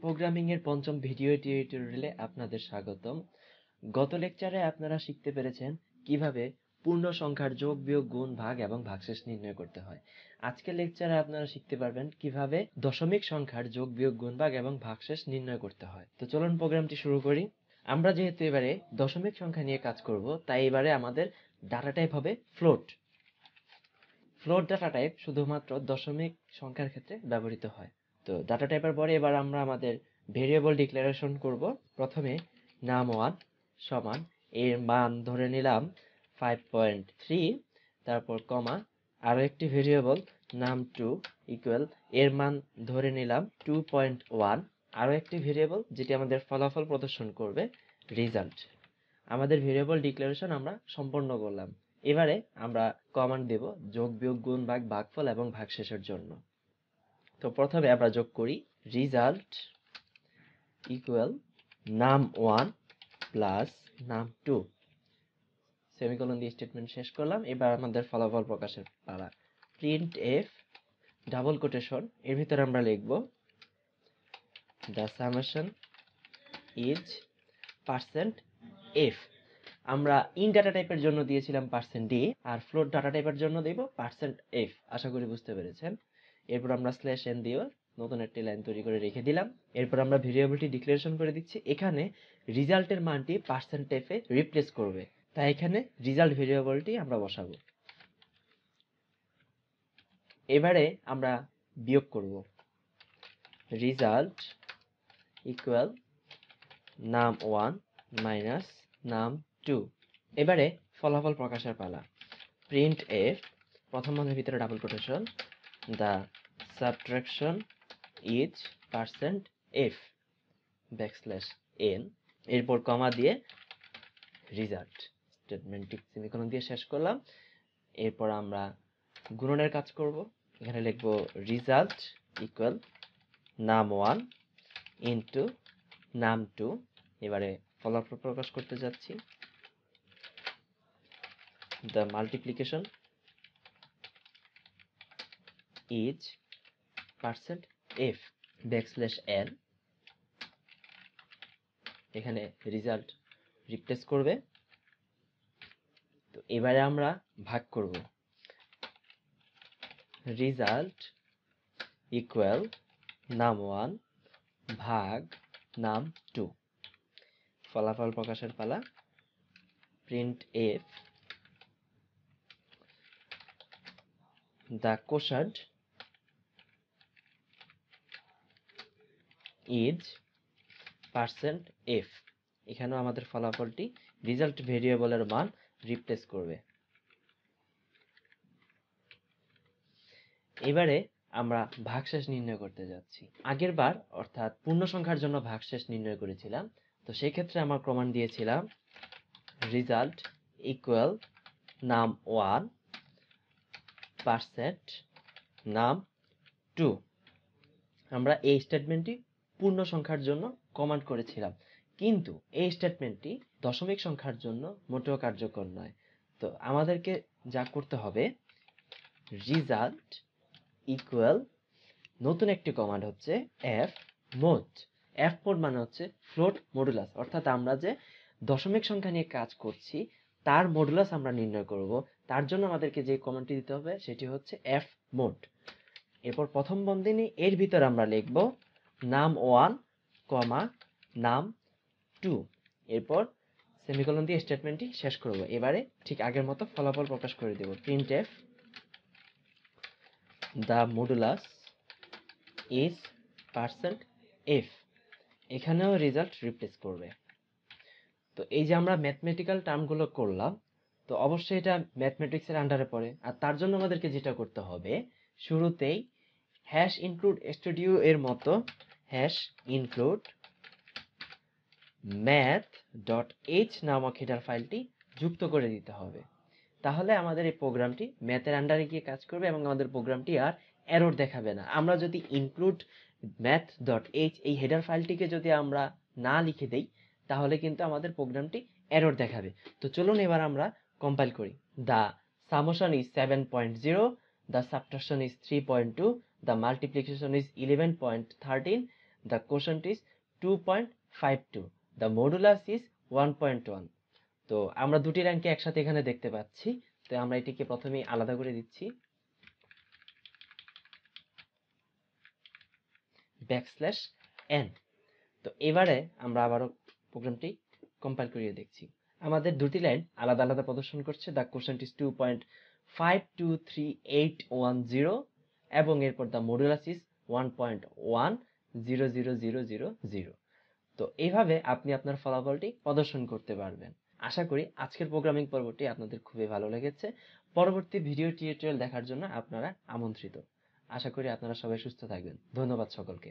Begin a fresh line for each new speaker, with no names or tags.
Programming এর পঞ্চম video টিউটোরিয়ালে আপনাদের স্বাগতম। গত লেকচারে আপনারা শিখতে পেরেছেন কিভাবে পূর্ণ সংখ্যার যোগ, বিয়োগ, গুণ, ভাগ এবং ভাগশেষ নির্ণয় করতে হয়। আজকের লেকচারে আপনারা শিখতে পারবেন কিভাবে দশমিক সংখ্যার যোগ, বিয়োগ, গুণ, ভাগ এবং ভাগশেষ নির্ণয় করতে হয়। তো চলুন প্রোগ্রামটি শুরু করি। আমরা যেহেতু এবারে দশমিক সংখ্যা নিয়ে কাজ করব, তাই এবারে আমাদের ডাটা টাইপ হবে ফ্লোট। ফ্লোট ডাটা টাইপ শুধুমাত্র দশমিক সংখ্যার ক্ষেত্রে ব্যবহৃত হয়। তো ডাটা টাইপের পরে এবার আমরা আমাদের ভেরিয়েবল ডিক্লারেশন করব। প্রথমে নাম1 সমান এর মান ধরে নিলাম 5.3, তারপর কমা আরো একটি ভেরিয়েবল নাম2 ইকুয়াল এর মান ধরে নিলাম 2.1, আরো একটি ভেরিয়েবল যেটি আমাদের ফলাফল প্রদর্শন করবে রেজাল্ট। আমাদের ভেরিয়েবল ডিক্লারেশন আমরা সম্পন্ন করলাম। এবারে আমরা কমান্ড দেব যোগ, বিয়োগ, গুণ, ভাগ, ভাগফল এবং ভাগশেষের জন্য। তো প্রথমে আমরা যোগ করি রেজাল্ট ইকুয়াল নাম1 প্লাস নাম2, সেমিকোলন দিয়ে স্টেটমেন্ট শেষ করলাম। এবার আমাদের ফলাফল প্রকাশের পালা। প্রিন্ট এফ ডাবল কোটেশন এর ভিতরে আমরা লিখব দ্য সামেশন ইজ %f। আমরা ইন ডাটা টাইপের জন্য দিয়েছিলাম %d, আর ফ্লোট ডাটা টাইপের জন্য দেব %f। আশা করি বুঝতে পেরেছেন। এরপর আমরা /n দিয়ে নতুন একটি লাইন তৈরি করে রেখে দিলাম। এরপর আমরা ভেরিয়েবলটি ডিক্লারেশন করে দিচ্ছি। এখানে রেজাল্টের মানটি %f এ রিপ্লেস করবে, তাই এখানে রেজাল্ট ভেরিয়েবলটি আমরা বসাবো। এবারে আমরা বিয়োগ করব রেজাল্ট ইকুয়াল নাম1 মাইনাস নাম2। এবারে ফলাফল প্রকাশের পালা। প্রিন্ট এফ প্রথম মানের ভিতরে double quotation the subtraction is %f \n, এরপর কমা দিয়ে রেজাল্ট স্টেটমেন্টটি সেমিকোলন দিয়ে শেষ করলাম। এরপর আমরা গুণনের কাজ করব। এখানে লিখব রেজাল্ট ইকুয়াল নাম1 ইনটু নাম2। এবারে ফলাফল প্রকাশ করতে যাচ্ছি। The multiplication is %f \n, এখানে রেজাল্ট রিপ্লেস করবে। তো এবারে আমরা ভাগ করব রেজাল্ট ইকুয়াল নাম1 ভাগ নাম2। ফলাফল প্রকাশের পালা। Printf the quotient is %f, এখানেও আমাদের ফলাফলটি রেজাল্ট ভেরিয়েবলের মান রিপ্লেস করবে। এবারে আমরা ভাগশেষ নির্ণয় করতে যাচ্ছি। আগের বার অর্থাৎ পূর্ণ সংখ্যার জন্য ভাগশেষ নির্ণয় করেছিলাম। তো সেই ক্ষেত্রে আমরা কমান্ড দিয়েছিলাম রেজাল্ট ইকুয়াল নাম1 %নাম2। আমরা এই স্টেটমেন্টটি পূর্ণ সংখ্যার জন্য কমান্ড করেছিলাম, কিন্তু এই স্টেটমেন্টটি দশমিক সংখ্যার জন্য মোটেও কার্যকর নয়। তো আমাদেরকে যা করতে হবে রেজাল্ট ইকুয়াল নতুন একটি কমান্ড হচ্ছে fmod। fmod মানে হচ্ছে ফ্লোট মডুলাস, অর্থাৎ আমরা যে দশমিক সংখ্যা নিয়ে কাজ করছি তার মডুলাস আমরা নির্ণয় করব। তার জন্য আমাদেরকে যে কমান্ডটি দিতে হবে সেটি হচ্ছে fmod। এরপর প্রথম বন্ধনী এর ভিতর আমরা লিখব নাম1 কমা নাম2, এরপর সেমিকোলন দিয়ে স্টেটমেন্টটি শেষ করব। এবারে ঠিক আগের মতো ফলাফল প্রকাশ করে দেব। Printf the modulus is %f, এখানেও রেজাল্ট রিপ্লেস করবে। তো এই যে আমরা ম্যাথমেটিক্যাল টার্মগুলো করলাম, তো অবশ্যই এটা ম্যাথমেটিক্সের আন্ডারে পড়ে। আর তার জন্য আমাদেরকে যেটা করতে হবে, শুরুতেই #include স্টুডিও এর মতো #include math.h নামক হেডার ফাইলটি যুক্ত করে দিতে হবে। তাহলে আমাদের এই প্রোগ্রামটি ম্যাথের আন্ডারে গিয়ে কাজ করবে এবং আমাদের প্রোগ্রামটি আর এরর দেখাবে না। আমরা যদি include math.h এই হেডার ফাইলটিকে যদি আমরা না লিখে দেই, তাহলে কিন্তু আমাদের প্রোগ্রামটি এরর দেখাবে। তো চলুন এবার আমরা কম্পাইল করি। The summation is 7.0, the subtraction is 3.2, the multiplication is 11.13, the quotient is 2.52, the modulus is 1.1. তো আমরা দুটি র্যাঙ্ককে একসাথে এখানে দেখতে পাচ্ছি, তো আমরা এটিকে প্রথমেই আলাদা করে দিচ্ছি, \n। তো এবারে আমরা আবারও প্রোগ্রামটি কম্পাইল করিয়ে দেখছি। আমাদের দুটি লাইন আলাদা আলাদা প্রদর্শন করছে, দ্য কোশ্চেন ইজ 2.523810 এবং এরপর দ্য মডুলাস ইজ 1.1000000। তো এইভাবে আপনি আপনার ফলাফলটি প্রদর্শন করতে পারবেন। আশা করি আজকের প্রোগ্রামিং পর্বটি আপনাদের খুবই ভালো লেগেছে। পরবর্তী ভিডিও টিউটোরিয়াল দেখার জন্য আপনারা আমন্ত্রিত। আশা করি আপনারা সবাই সুস্থ থাকবেন। ধন্যবাদ সকলকে।